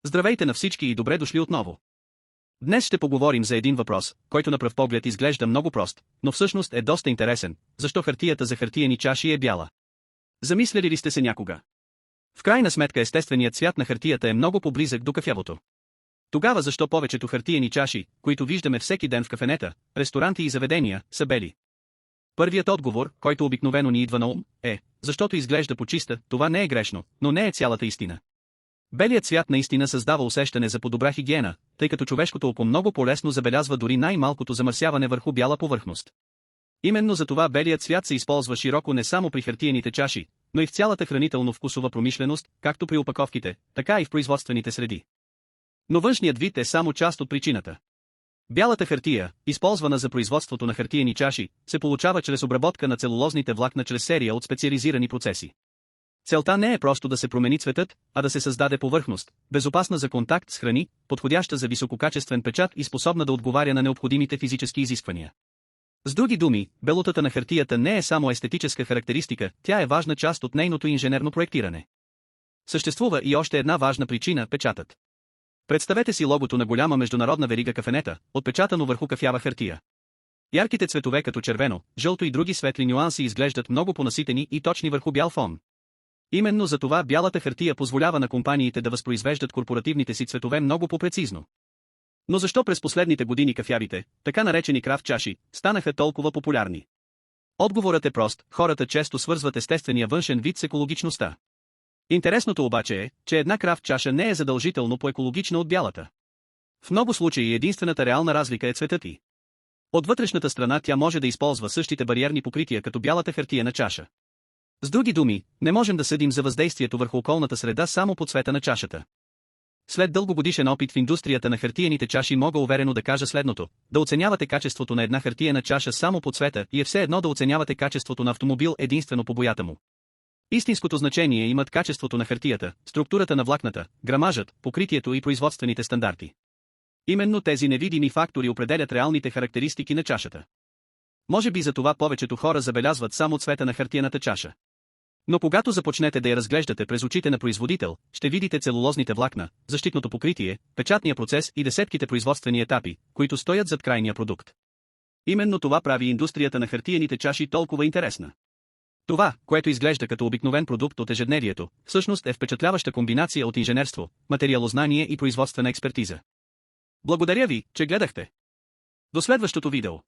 Здравейте на всички и добре дошли отново. Днес ще поговорим за един въпрос, който на пръв поглед изглежда много прост, но всъщност е доста интересен. Защо хартията за хартиени чаши е бяла? Замисляли ли сте се някога? В крайна сметка естественият цвят на хартията е много по-близък до кафявото. Тогава защо повечето хартиени чаши, които виждаме всеки ден в кафенета, ресторанти и заведения, са бели? Първият отговор, който обикновено ни идва на ум, е, защото изглежда по-чиста. Това не е грешно, но не е цялата истина. Белият цвят наистина създава усещане за по-добра хигиена, тъй като човешкото око много по-лесно забелязва дори най-малкото замърсяване върху бяла повърхност. Именно за това белият цвят се използва широко не само при хартиените чаши, но и в цялата хранително-вкусова промишленост, както при опаковките, така и в производствените среди. Но външният вид е само част от причината. Бялата хартия, използвана за производството на хартиени чаши, се получава чрез обработка на целулозните влакна чрез серия от специализирани процеси. Целта не е просто да се промени цветът, а да се създаде повърхност, безопасна за контакт с храни, подходяща за висококачествен печат и способна да отговаря на необходимите физически изисквания. С други думи, белотата на хартията не е само естетическа характеристика, тя е важна част от нейното инженерно проектиране. Съществува и още една важна причина – печатът. Представете си логото на голяма международна верига кафенета, отпечатано върху кафява хартия. Ярките цветове като червено, жълто и други светли нюанси изглеждат много понаситени и точни върху бял фон. Именно за това бялата хартия позволява на компаниите да възпроизвеждат корпоративните си цветове много по-прецизно. Но защо през последните години кафявите, така наречени крафт чаши, станаха толкова популярни? Отговорът е прост, хората често свързват естествения външен вид с екологичността. Интересното обаче е, че една крафт чаша не е задължително по-екологична от бялата. В много случаи единствената реална разлика е цветът й. От вътрешната страна тя може да използва същите бариерни покрития като бялата хартиена чаша. С други думи, не можем да съдим за въздействието върху околната среда само по цвета на чашата. След дългогодишен опит в индустрията на хартиените чаши мога уверено да кажа следното: да оценявате качеството на една хартиена чаша само по цвета и е все едно да оценявате качеството на автомобил единствено по боята му. Истинското значение имат качеството на хартията, структурата на влакната, грамажът, покритието и производствените стандарти. Именно тези невидими фактори определят реалните характеристики на чашата. Може би за това повечето хора забелязват само цвета на хартиената чаша. Но когато започнете да я разглеждате през очите на производител, ще видите целулозните влакна, защитното покритие, печатния процес и десетките производствени етапи, които стоят зад крайния продукт. Именно това прави индустрията на хартиените чаши толкова интересна. Това, което изглежда като обикновен продукт от ежедневието, всъщност е впечатляваща комбинация от инженерство, материалознание и производствена експертиза. Благодаря ви, че гледахте. До следващото видео.